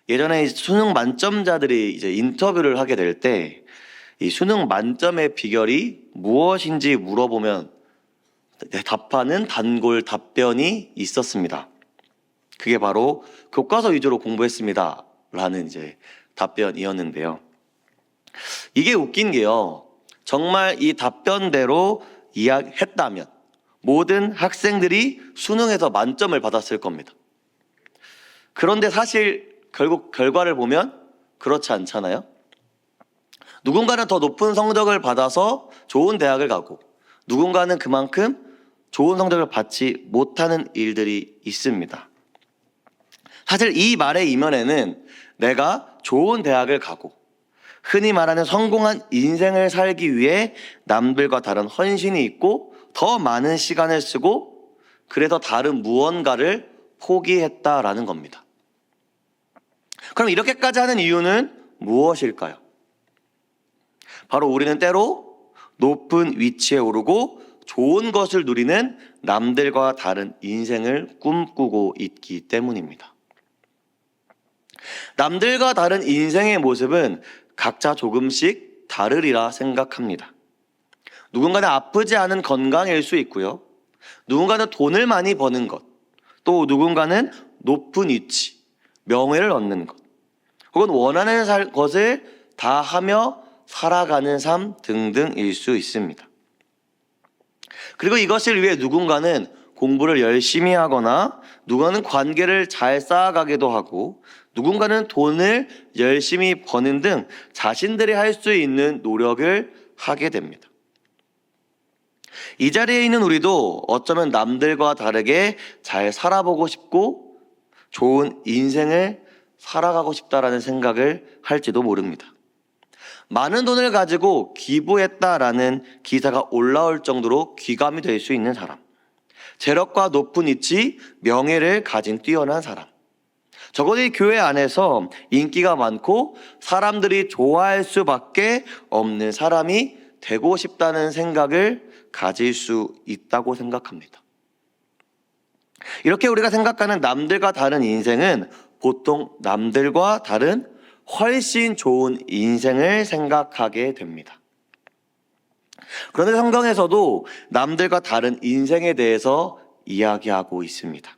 예전에 수능 만점자들이 이제 인터뷰를 하게 될 때 이 수능 만점의 비결이 무엇인지 물어보면 답하는 단골 답변이 있었습니다. 그게 바로 교과서 위주로 공부했습니다. 라는 이제 답변이었는데요. 이게 웃긴 게요. 정말 이 답변대로 이야기했다면 모든 학생들이 수능에서 만점을 받았을 겁니다. 그런데 사실 결국 결과를 보면 그렇지 않잖아요. 누군가는 더 높은 성적을 받아서 좋은 대학을 가고 누군가는 그만큼 좋은 성적을 받지 못하는 일들이 있습니다. 사실 이 말의 이면에는 내가 좋은 대학을 가고 흔히 말하는 성공한 인생을 살기 위해 남들과 다른 헌신이 있고 더 많은 시간을 쓰고 그래서 다른 무언가를 포기했다라는 겁니다. 그럼 이렇게까지 하는 이유는 무엇일까요? 바로 우리는 때로 높은 위치에 오르고 좋은 것을 누리는 남들과 다른 인생을 꿈꾸고 있기 때문입니다. 남들과 다른 인생의 모습은 각자 조금씩 다르리라 생각합니다. 누군가는 아프지 않은 건강일 수 있고요. 누군가는 돈을 많이 버는 것, 또 누군가는 높은 위치, 명예를 얻는 것, 혹은 원하는 것을 다 하며 살아가는 삶 등등일 수 있습니다. 그리고 이것을 위해 누군가는 공부를 열심히 하거나 누군가는 관계를 잘 쌓아가기도 하고 누군가는 돈을 열심히 버는 등 자신들이 할 수 있는 노력을 하게 됩니다. 이 자리에 있는 우리도 어쩌면 남들과 다르게 잘 살아보고 싶고 좋은 인생을 살아가고 싶다라는 생각을 할지도 모릅니다. 많은 돈을 가지고 기부했다라는 기사가 올라올 정도로 귀감이 될 수 있는 사람, 재력과 높은 위치, 명예를 가진 뛰어난 사람, 적어도 이 교회 안에서 인기가 많고 사람들이 좋아할 수밖에 없는 사람이 되고 싶다는 생각을 가질 수 있다고 생각합니다. 이렇게 우리가 생각하는 남들과 다른 인생은 보통 남들과 다른 훨씬 좋은 인생을 생각하게 됩니다. 그런데 성경에서도 남들과 다른 인생에 대해서 이야기하고 있습니다.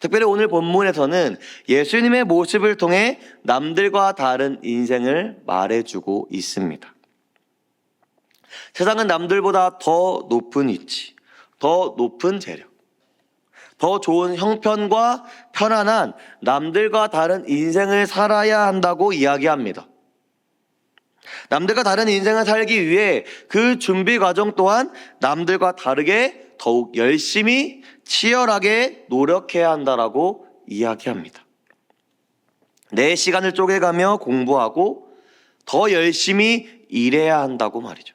특별히 오늘 본문에서는 예수님의 모습을 통해 남들과 다른 인생을 말해주고 있습니다. 세상은 남들보다 더 높은 위치, 더 높은 재력, 더 좋은 형편과 편안한 남들과 다른 인생을 살아야 한다고 이야기합니다. 남들과 다른 인생을 살기 위해 그 준비 과정 또한 남들과 다르게 더욱 열심히 치열하게 노력해야 한다라고 이야기합니다. 내 시간을 쪼개가며 공부하고 더 열심히 일해야 한다고 말이죠.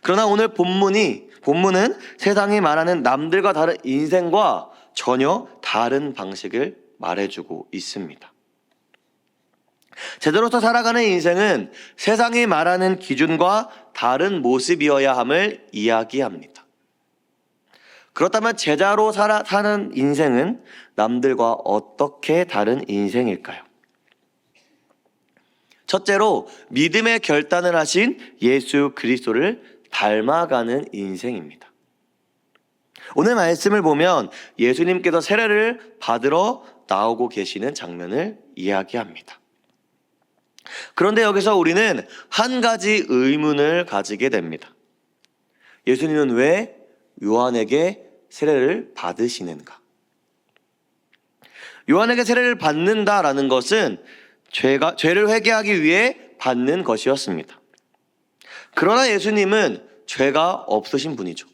그러나 오늘 본문은 세상이 말하는 남들과 다른 인생과 전혀 다른 방식을 말해주고 있습니다. 제대로서 살아가는 인생은 세상이 말하는 기준과 다른 모습이어야 함을 이야기합니다. 그렇다면 제자로 사는 인생은 남들과 어떻게 다른 인생일까요? 첫째로 믿음의 결단을 하신 예수 그리스도를 닮아가는 인생입니다. 오늘 말씀을 보면 예수님께서 세례를 받으러 나오고 계시는 장면을 이야기합니다. 그런데 여기서 우리는 한 가지 의문을 가지게 됩니다. 예수님은 왜 요한에게 세례를 받으시는가? 요한에게 세례를 받는다라는 것은 죄를 회개하기 위해 받는 것이었습니다. 그러나 예수님은 죄가 없으신 분이죠.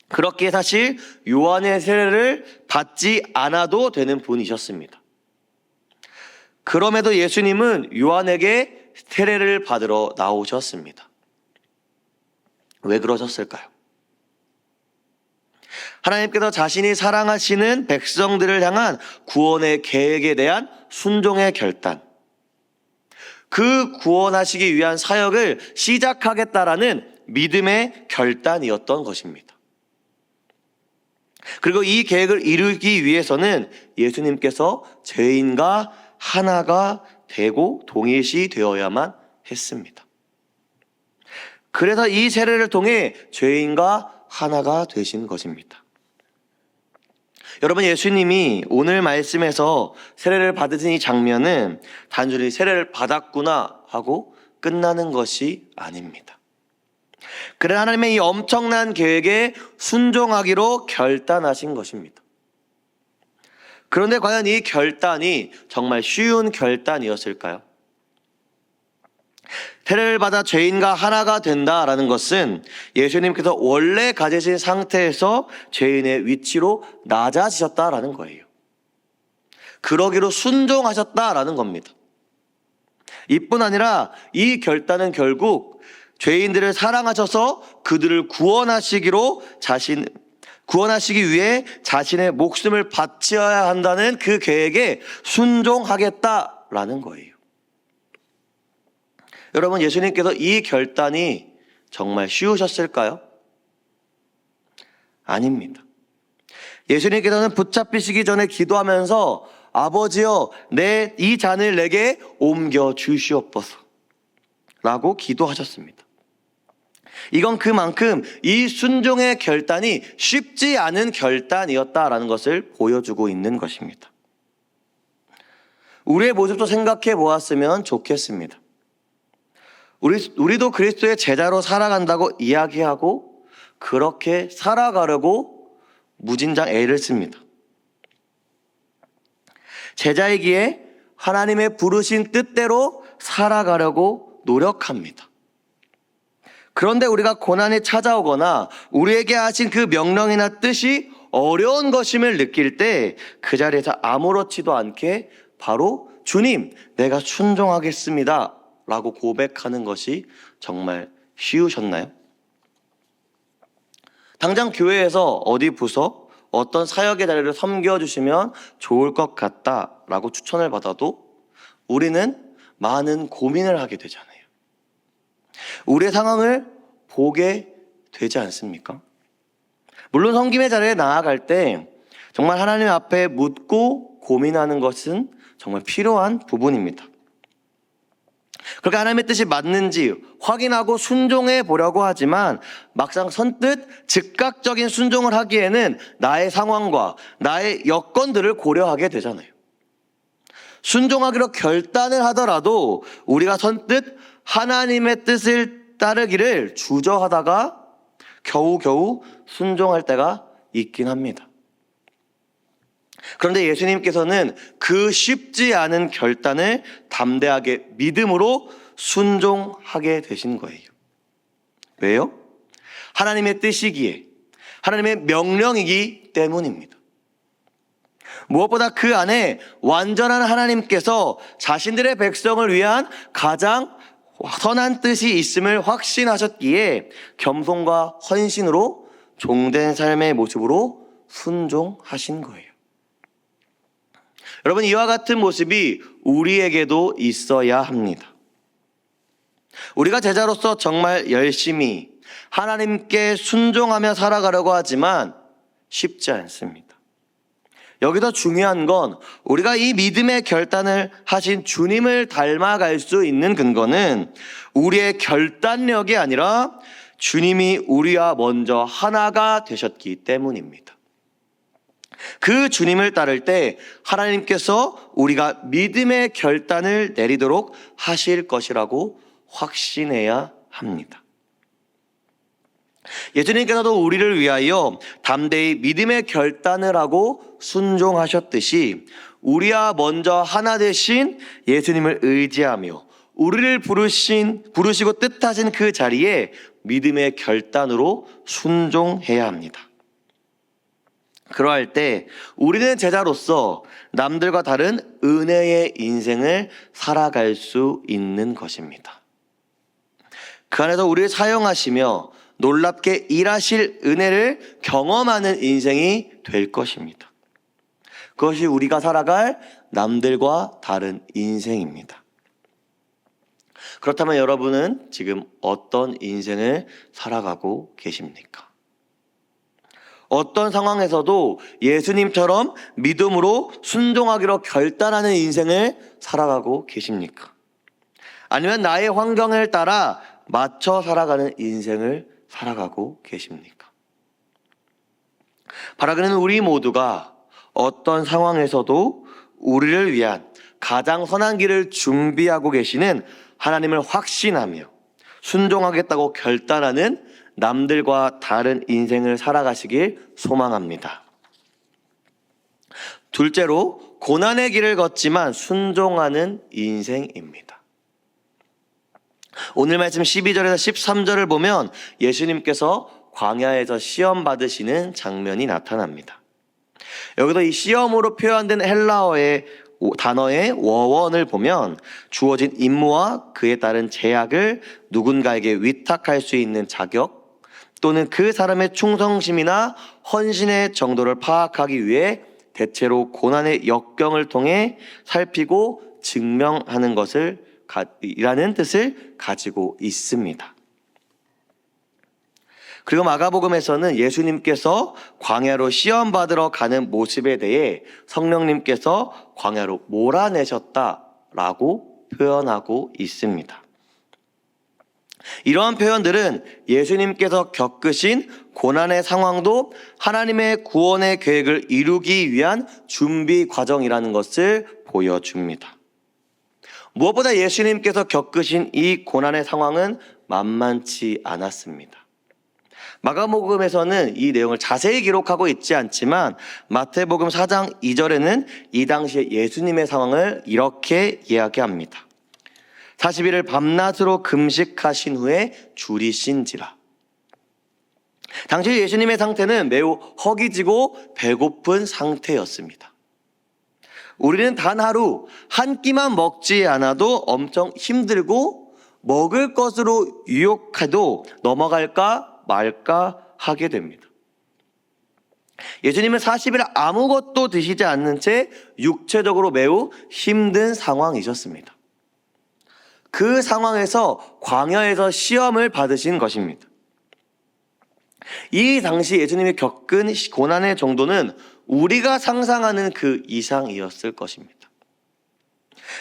그렇기에 사실 요한의 세례를 받지 않아도 되는 분이셨습니다. 그럼에도 예수님은 요한에게 세례를 받으러 나오셨습니다. 왜 그러셨을까요? 하나님께서 자신이 사랑하시는 백성들을 향한 구원의 계획에 대한 순종의 결단, 그 구원하시기 위한 사역을 시작하겠다라는 믿음의 결단이었던 것입니다. 그리고 이 계획을 이루기 위해서는 예수님께서 죄인과 하나가 되고 동일시 되어야만 했습니다. 그래서 이 세례를 통해 죄인과 하나가 되신 것입니다. 여러분, 예수님이 오늘 말씀에서 세례를 받으신 이 장면은 단순히 세례를 받았구나 하고 끝나는 것이 아닙니다. 그래 하나님의 이 엄청난 계획에 순종하기로 결단하신 것입니다. 그런데 과연 이 결단이 정말 쉬운 결단이었을까요? 세례를 받아 죄인과 하나가 된다라는 것은 예수님께서 원래 가지신 상태에서 죄인의 위치로 낮아지셨다라는 거예요. 그러기로 순종하셨다라는 겁니다. 이뿐 아니라 이 결단은 결국 죄인들을 사랑하셔서 그들을 구원하시기 위해 자신의 목숨을 바쳐야 한다는 그 계획에 순종하겠다라는 거예요. 여러분, 예수님께서 이 결단이 정말 쉬우셨을까요? 아닙니다. 예수님께서는 붙잡히시기 전에 기도하면서 아버지여, 이 잔을 내게 옮겨 주시옵소서 라고 기도하셨습니다. 이건 그만큼 이 순종의 결단이 쉽지 않은 결단이었다라는 것을 보여주고 있는 것입니다. 우리의 모습도 생각해 보았으면 좋겠습니다. 우리도 그리스도의 제자로 살아간다고 이야기하고 그렇게 살아가려고 무진장 애를 씁니다. 제자이기에 하나님의 부르신 뜻대로 살아가려고 노력합니다. 그런데 우리가 고난이 찾아오거나 우리에게 하신 그 명령이나 뜻이 어려운 것임을 느낄 때 그 자리에서 아무렇지도 않게 바로 주님, 내가 순종하겠습니다 라고 고백하는 것이 정말 쉬우셨나요? 당장 교회에서 어디 부서 어떤 사역의 자리를 섬겨주시면 좋을 것 같다라고 추천을 받아도 우리는 많은 고민을 하게 되잖아요. 우리의 상황을 보게 되지 않습니까? 물론 섬김의 자리에 나아갈 때 정말 하나님 앞에 묻고 고민하는 것은 정말 필요한 부분입니다. 그렇게 하나님의 뜻이 맞는지 확인하고 순종해 보려고 하지만 막상 선뜻 즉각적인 순종을 하기에는 나의 상황과 나의 여건들을 고려하게 되잖아요. 순종하기로 결단을 하더라도 우리가 선뜻 하나님의 뜻을 따르기를 주저하다가 겨우겨우 순종할 때가 있긴 합니다. 그런데 예수님께서는 그 쉽지 않은 결단을 담대하게 믿음으로 순종하게 되신 거예요. 왜요? 하나님의 뜻이기에, 하나님의 명령이기 때문입니다. 무엇보다 그 안에 완전한 하나님께서 자신들의 백성을 위한 가장 선한 뜻이 있음을 확신하셨기에 겸손과 헌신으로 종된 삶의 모습으로 순종하신 거예요. 여러분, 이와 같은 모습이 우리에게도 있어야 합니다. 우리가 제자로서 정말 열심히 하나님께 순종하며 살아가려고 하지만 쉽지 않습니다. 여기서 중요한 건 우리가 이 믿음의 결단을 하신 주님을 닮아갈 수 있는 근거는 우리의 결단력이 아니라 주님이 우리와 먼저 하나가 되셨기 때문입니다. 그 주님을 따를 때 하나님께서 우리가 믿음의 결단을 내리도록 하실 것이라고 확신해야 합니다. 예수님께서도 우리를 위하여 담대히 믿음의 결단을 하고 순종하셨듯이 우리와 먼저 하나 되신 예수님을 의지하며 우리를 부르시고 뜻하신 그 자리에 믿음의 결단으로 순종해야 합니다. 그러할 때 우리는 제자로서 남들과 다른 은혜의 인생을 살아갈 수 있는 것입니다. 그 안에서 우리를 사용하시며 놀랍게 일하실 은혜를 경험하는 인생이 될 것입니다. 그것이 우리가 살아갈 남들과 다른 인생입니다. 그렇다면 여러분은 지금 어떤 인생을 살아가고 계십니까? 어떤 상황에서도 예수님처럼 믿음으로 순종하기로 결단하는 인생을 살아가고 계십니까? 아니면 나의 환경을 따라 맞춰 살아가는 인생을 살아가고 계십니까? 바라기는 우리 모두가 어떤 상황에서도 우리를 위한 가장 선한 길을 준비하고 계시는 하나님을 확신하며 순종하겠다고 결단하는 남들과 다른 인생을 살아가시길 소망합니다. 둘째로, 고난의 길을 걷지만 순종하는 인생입니다. 오늘 말씀 12절에서 13절을 보면 예수님께서 광야에서 시험 받으시는 장면이 나타납니다. 여기서 이 시험으로 표현된 헬라어의 단어의 원어를 보면 주어진 임무와 그에 따른 제약을 누군가에게 위탁할 수 있는 자격, 또는 그 사람의 충성심이나 헌신의 정도를 파악하기 위해 대체로 고난의 역경을 통해 살피고 증명하는 것을 이라는 뜻을 가지고 있습니다. 그리고 마가복음에서는 예수님께서 광야로 시험 받으러 가는 모습에 대해 성령님께서 광야로 몰아내셨다라고 표현하고 있습니다. 이러한 표현들은 예수님께서 겪으신 고난의 상황도 하나님의 구원의 계획을 이루기 위한 준비 과정이라는 것을 보여줍니다. 무엇보다 예수님께서 겪으신 이 고난의 상황은 만만치 않았습니다. 마가복음에서는 이 내용을 자세히 기록하고 있지 않지만 마태복음 4장 2절에는 이 당시에 예수님의 상황을 이렇게 이야기합니다. 40일을 밤낮으로 금식하신 후에 줄이신지라. 당시 예수님의 상태는 매우 허기지고 배고픈 상태였습니다. 우리는 단 하루 한 끼만 먹지 않아도 엄청 힘들고 먹을 것으로 유혹해도 넘어갈까 말까 하게 됩니다. 예수님은 40일 아무것도 드시지 않는 채 육체적으로 매우 힘든 상황이셨습니다. 그 상황에서 광야에서 시험을 받으신 것입니다. 이 당시 예수님이 겪은 고난의 정도는 우리가 상상하는 그 이상이었을 것입니다.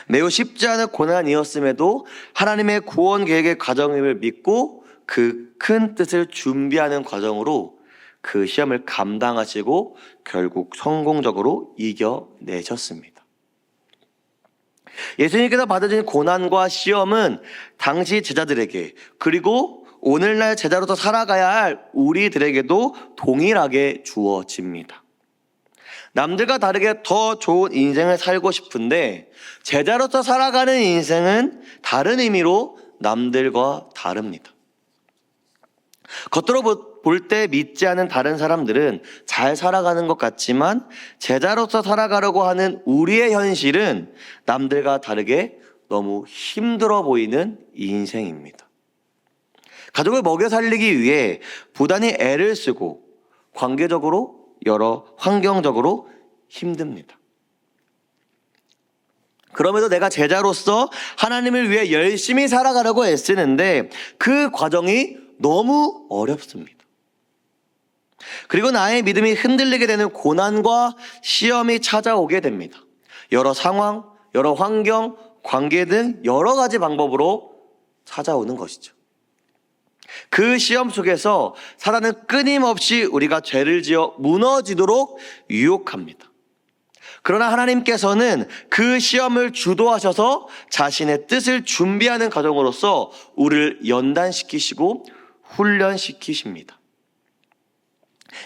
매우 쉽지 않은 고난이었음에도 하나님의 구원 계획의 과정임을 믿고 그 큰 뜻을 준비하는 과정으로 그 시험을 감당하시고 결국 성공적으로 이겨내셨습니다. 예수님께서 받으신 고난과 시험은 당시 제자들에게, 그리고 오늘날 제자로서 살아가야 할 우리들에게도 동일하게 주어집니다. 남들과 다르게 더 좋은 인생을 살고 싶은데 제자로서 살아가는 인생은 다른 의미로 남들과 다릅니다. 겉으로 볼 때 믿지 않은 다른 사람들은 잘 살아가는 것 같지만 제자로서 살아가려고 하는 우리의 현실은 남들과 다르게 너무 힘들어 보이는 인생입니다. 가족을 먹여 살리기 위해 부단히 애를 쓰고 관계적으로 여러 환경적으로 힘듭니다. 그럼에도 내가 제자로서 하나님을 위해 열심히 살아가려고 애쓰는데 그 과정이 너무 어렵습니다. 그리고 나의 믿음이 흔들리게 되는 고난과 시험이 찾아오게 됩니다. 여러 상황, 여러 환경, 관계 등 여러 가지 방법으로 찾아오는 것이죠. 그 시험 속에서 사단은 끊임없이 우리가 죄를 지어 무너지도록 유혹합니다. 그러나 하나님께서는 그 시험을 주도하셔서 자신의 뜻을 준비하는 과정으로서 우리를 연단시키시고 훈련시키십니다.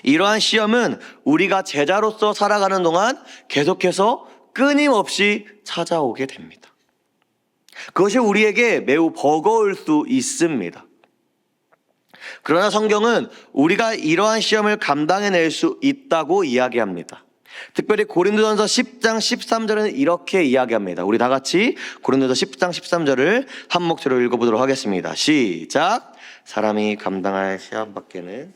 이러한 시험은 우리가 제자로서 살아가는 동안 계속해서 끊임없이 찾아오게 됩니다. 그것이 우리에게 매우 버거울 수 있습니다. 그러나 성경은 우리가 이러한 시험을 감당해낼 수 있다고 이야기합니다. 특별히 고린도전서 10장 13절은 이렇게 이야기합니다. 우리 다 같이 고린도전서 10장 13절을 한 목소리로 읽어보도록 하겠습니다. 시작. 사람이 감당할 시험 밖에는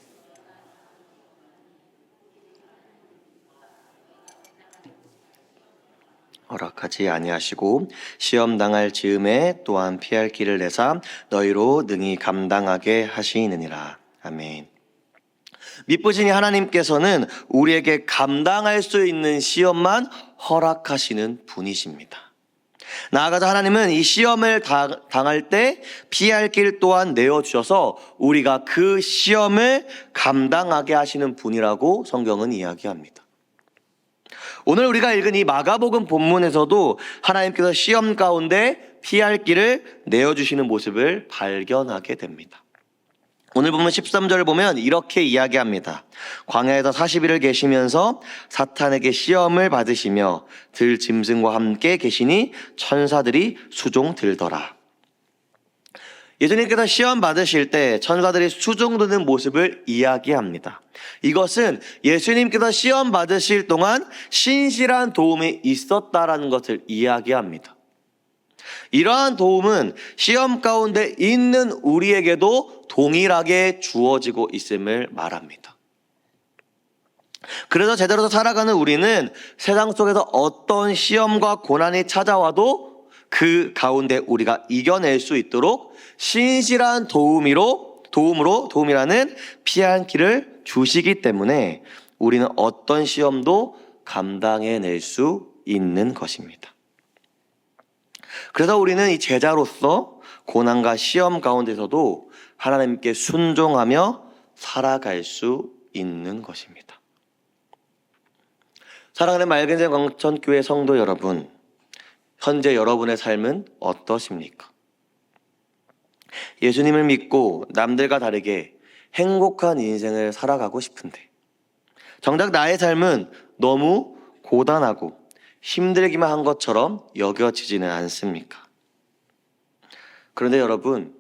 허락하지 아니하시고 시험 당할 즈음에 또한 피할 길을 내사 너희로 능히 감당하게 하시느니라. 아멘. 미쁘시니 하나님께서는 우리에게 감당할 수 있는 시험만 허락하시는 분이십니다. 나아가서 하나님은 이 시험을 당할 때 피할 길 또한 내어주셔서 우리가 그 시험을 감당하게 하시는 분이라고 성경은 이야기합니다. 오늘 우리가 읽은 이 마가복음 본문에서도 하나님께서 시험 가운데 피할 길을 내어주시는 모습을 발견하게 됩니다. 오늘 보면 13절을 보면 이렇게 이야기합니다. 광야에서 40일을 계시면서 사탄에게 시험을 받으시며 들 짐승과 함께 계시니 천사들이 수종 들더라. 예수님께서 시험 받으실 때 천사들이 수종 드는 모습을 이야기합니다. 이것은 예수님께서 시험 받으실 동안 신실한 도움이 있었다라는 것을 이야기합니다. 이러한 도움은 시험 가운데 있는 우리에게도 동일하게 주어지고 있음을 말합니다. 그래서 제대로 살아가는 우리는 세상 속에서 어떤 시험과 고난이 찾아와도 그 가운데 우리가 이겨낼 수 있도록 신실한 도움이라는 피한 길을 주시기 때문에 우리는 어떤 시험도 감당해낼 수 있는 것입니다. 그래서 우리는 이 제자로서 고난과 시험 가운데서도 하나님께 순종하며 살아갈 수 있는 것입니다. 사랑하는 맑은새 광천교회 성도 여러분, 현재 여러분의 삶은 어떠십니까? 예수님을 믿고 남들과 다르게 행복한 인생을 살아가고 싶은데 정작 나의 삶은 너무 고단하고 힘들기만 한 것처럼 여겨지지는 않습니까? 그런데 여러분,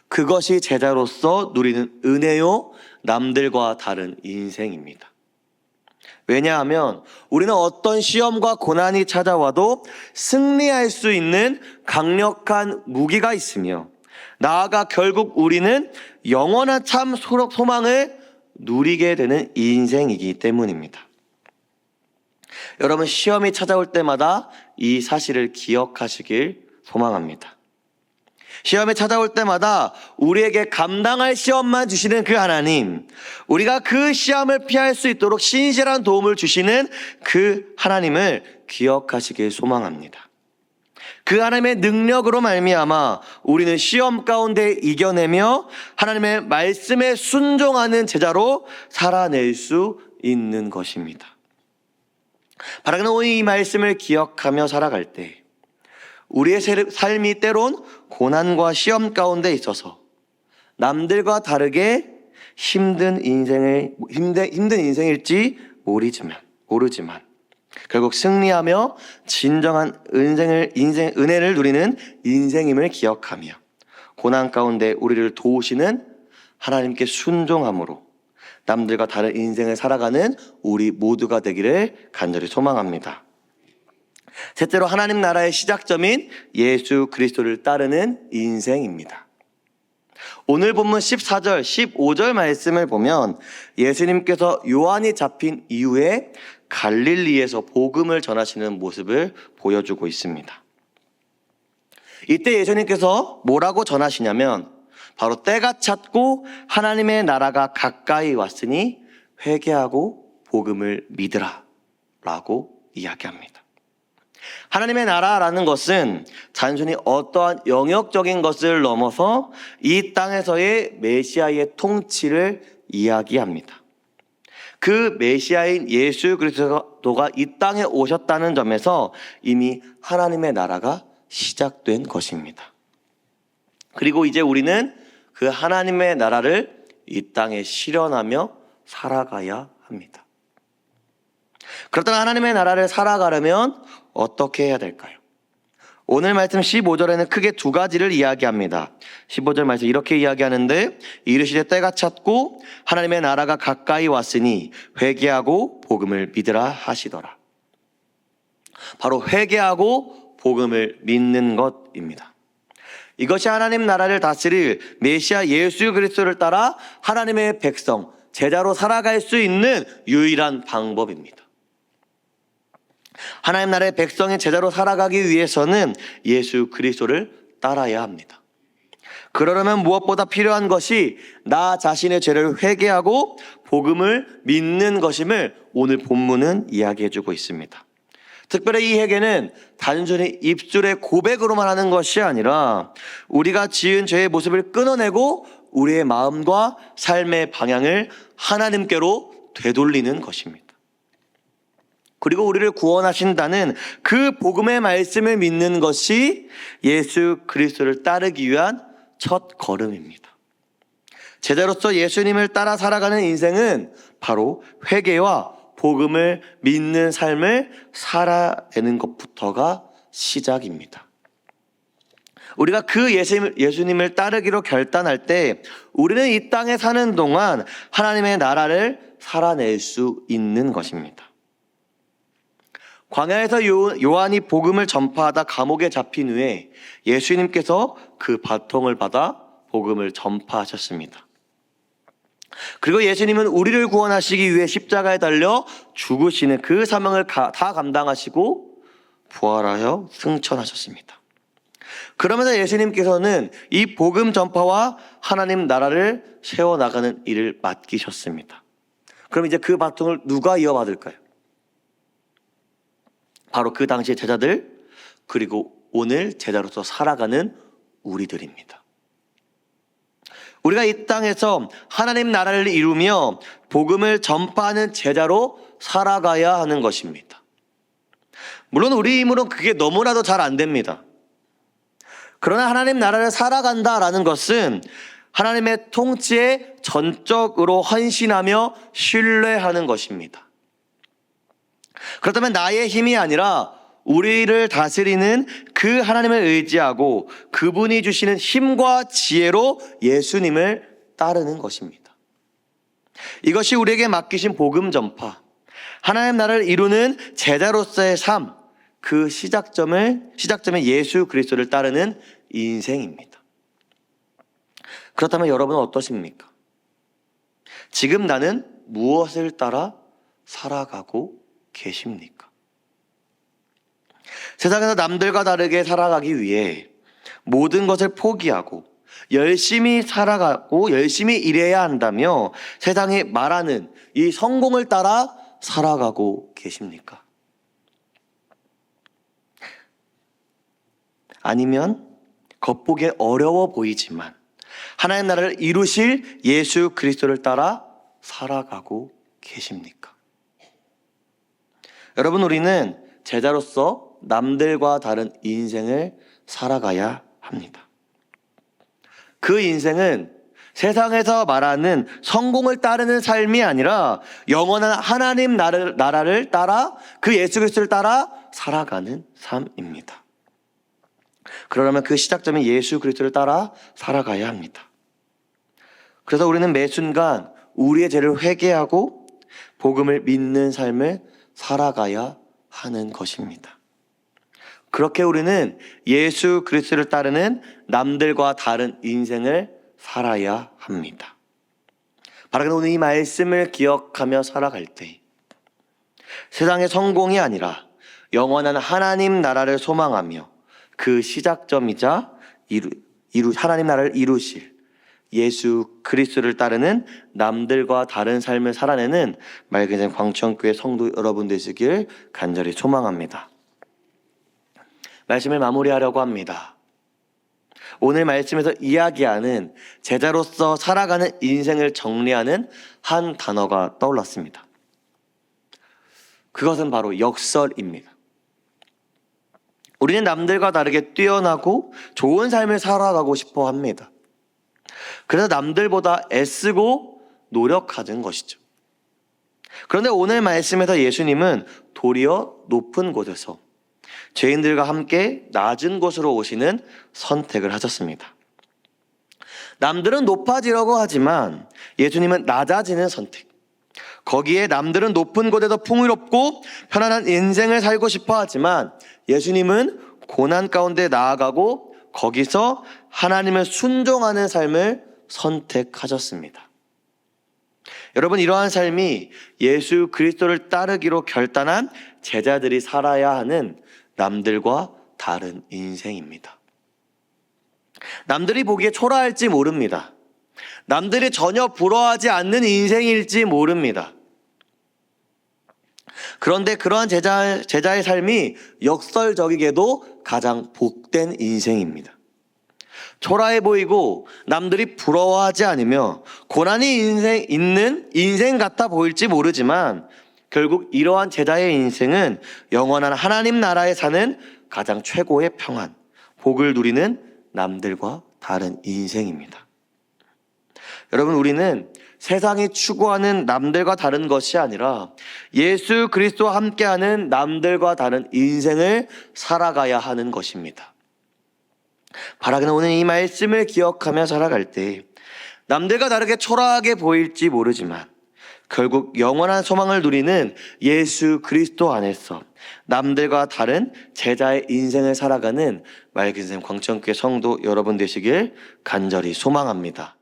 그것이 제자로서 누리는 은혜요, 남들과 다른 인생입니다. 왜냐하면 우리는 어떤 시험과 고난이 찾아와도 승리할 수 있는 강력한 무기가 있으며 나아가 결국 우리는 영원한 참 소망을 누리게 되는 인생이기 때문입니다. 여러분, 시험이 찾아올 때마다 이 사실을 기억하시길 소망합니다. 시험이 찾아올 때마다 우리에게 감당할 시험만 주시는 그 하나님, 우리가 그 시험을 피할 수 있도록 신실한 도움을 주시는 그 하나님을 기억하시길 소망합니다. 그 하나님의 능력으로 말미암아 우리는 시험 가운데 이겨내며 하나님의 말씀에 순종하는 제자로 살아낼 수 있는 것입니다. 바라는 오늘 이 말씀을 기억하며 살아갈 때 우리의 삶이 때론 고난과 시험 가운데 있어서 남들과 다르게 힘든 인생일지 모르지만 결국 승리하며 진정한 은혜를 누리는 인생임을 기억하며 고난 가운데 우리를 도우시는 하나님께 순종함으로 남들과 다른 인생을 살아가는 우리 모두가 되기를 간절히 소망합니다. 셋째로 하나님 나라의 시작점인 예수 그리스도를 따르는 인생입니다. 오늘 본문 14절, 15절 말씀을 보면 예수님께서 요한이 잡힌 이후에 갈릴리에서 복음을 전하시는 모습을 보여주고 있습니다. 이때 예수님께서 뭐라고 전하시냐면 바로 때가 찼고 하나님의 나라가 가까이 왔으니 회개하고 복음을 믿으라 라고 이야기합니다. 하나님의 나라라는 것은 단순히 어떠한 영역적인 것을 넘어서 이 땅에서의 메시아의 통치를 이야기합니다. 그 메시아인 예수 그리스도가 이 땅에 오셨다는 점에서 이미 하나님의 나라가 시작된 것입니다. 그리고 이제 우리는 그 하나님의 나라를 이 땅에 실현하며 살아가야 합니다. 그렇다면 하나님의 나라를 살아가려면 어떻게 해야 될까요? 오늘 말씀 15절에는 크게 두 가지를 이야기합니다. 15절 말씀 이렇게 이야기하는데 이르시되 때가 찼고 하나님의 나라가 가까이 왔으니 회개하고 복음을 믿으라 하시더라. 바로 회개하고 복음을 믿는 것입니다. 이것이 하나님 나라를 다스릴 메시아 예수 그리스도를 따라 하나님의 백성, 제자로 살아갈 수 있는 유일한 방법입니다. 하나님 나라의 백성의 제자로 살아가기 위해서는 예수 그리스도를 따라야 합니다. 그러려면 무엇보다 필요한 것이 나 자신의 죄를 회개하고 복음을 믿는 것임을 오늘 본문은 이야기해주고 있습니다. 특별히 이 회개는 단순히 입술의 고백으로만 하는 것이 아니라 우리가 지은 죄의 모습을 끊어내고 우리의 마음과 삶의 방향을 하나님께로 되돌리는 것입니다. 그리고 우리를 구원하신다는 그 복음의 말씀을 믿는 것이 예수 그리스도를 따르기 위한 첫 걸음입니다. 제자로서 예수님을 따라 살아가는 인생은 바로 회개와 복음을 믿는 삶을 살아내는 것부터가 시작입니다. 우리가 그 예수님을 따르기로 결단할 때 우리는 이 땅에 사는 동안 하나님의 나라를 살아낼 수 있는 것입니다. 광야에서 요한이 복음을 전파하다 감옥에 잡힌 후에 예수님께서 그 바통을 받아 복음을 전파하셨습니다. 그리고 예수님은 우리를 구원하시기 위해 십자가에 달려 죽으시는 그 사명을 다 감당하시고 부활하여 승천하셨습니다. 그러면서 예수님께서는 이 복음 전파와 하나님 나라를 세워나가는 일을 맡기셨습니다. 그럼 이제 그 바통을 누가 이어받을까요? 바로 그 당시의 제자들, 그리고 오늘 제자로서 살아가는 우리들입니다. 우리가 이 땅에서 하나님 나라를 이루며 복음을 전파하는 제자로 살아가야 하는 것입니다. 물론 우리 힘으로는 그게 너무나도 잘 안 됩니다. 그러나 하나님 나라를 살아간다라는 것은 하나님의 통치에 전적으로 헌신하며 신뢰하는 것입니다. 그렇다면 나의 힘이 아니라 우리를 다스리는 그 하나님을 의지하고 그분이 주시는 힘과 지혜로 예수님을 따르는 것입니다. 이것이 우리에게 맡기신 복음 전파, 하나님 나라를 이루는 제자로서의 삶, 그 시작점이 예수 그리스도를 따르는 인생입니다. 그렇다면 여러분은 어떠십니까? 지금 나는 무엇을 따라 살아가고 계십니까? 세상에서 남들과 다르게 살아가기 위해 모든 것을 포기하고 열심히 살아가고 열심히 일해야 한다며 세상이 말하는 이 성공을 따라 살아가고 계십니까? 아니면 겉보기에 어려워 보이지만 하나님 나라를 이루실 예수 그리스도를 따라 살아가고 계십니까? 여러분, 우리는 제자로서 남들과 다른 인생을 살아가야 합니다. 그 인생은 세상에서 말하는 성공을 따르는 삶이 아니라 영원한 하나님 나라를 따라 그 예수 그리스도를 따라 살아가는 삶입니다. 그러려면 그 시작점이 예수 그리스도를 따라 살아가야 합니다. 그래서 우리는 매 순간 우리의 죄를 회개하고 복음을 믿는 삶을 살아가야 하는 것입니다. 그렇게 우리는 예수 그리스도를 따르는 남들과 다른 인생을 살아야 합니다. 바로 오늘 이 말씀을 기억하며 살아갈 때 세상의 성공이 아니라 영원한 하나님 나라를 소망하며 그 시작점이자 하나님 나라를 이루실 예수 그리스도를 따르는 남들과 다른 삶을 살아내는 맑은 광천교회 성도 여러분 되시길 간절히 소망합니다. 말씀을 마무리하려고 합니다. 오늘 말씀에서 이야기하는 제자로서 살아가는 인생을 정리하는 한 단어가 떠올랐습니다. 그것은 바로 역설입니다. 우리는 남들과 다르게 뛰어나고 좋은 삶을 살아가고 싶어 합니다. 그래서 남들보다 애쓰고 노력하는 것이죠. 그런데 오늘 말씀에서 예수님은 도리어 높은 곳에서 죄인들과 함께 낮은 곳으로 오시는 선택을 하셨습니다. 남들은 높아지려고 하지만 예수님은 낮아지는 선택. 거기에 남들은 높은 곳에서 풍요롭고 편안한 인생을 살고 싶어 하지만 예수님은 고난 가운데 나아가고 거기서 하나님을 순종하는 삶을 선택하셨습니다. 여러분, 이러한 삶이 예수 그리스도를 따르기로 결단한 제자들이 살아야 하는 남들과 다른 인생입니다. 남들이 보기에 초라할지 모릅니다. 남들이 전혀 부러워하지 않는 인생일지 모릅니다. 그런데 그러한 제자의 삶이 역설적이게도 가장 복된 인생입니다. 초라해 보이고 남들이 부러워하지 않으며 고난이 있는 인생 같아 보일지 모르지만 결국 이러한 제자의 인생은 영원한 하나님 나라에 사는 가장 최고의 평안, 복을 누리는 남들과 다른 인생입니다. 여러분, 우리는 세상이 추구하는 남들과 다른 것이 아니라 예수 그리스도와 함께하는 남들과 다른 인생을 살아가야 하는 것입니다. 바라기는 오늘 이 말씀을 기억하며 살아갈 때 남들과 다르게 초라하게 보일지 모르지만 결국 영원한 소망을 누리는 예수 그리스도 안에서 남들과 다른 제자의 인생을 살아가는 맑은 샘 광천교회 성도 여러분 되시길 간절히 소망합니다.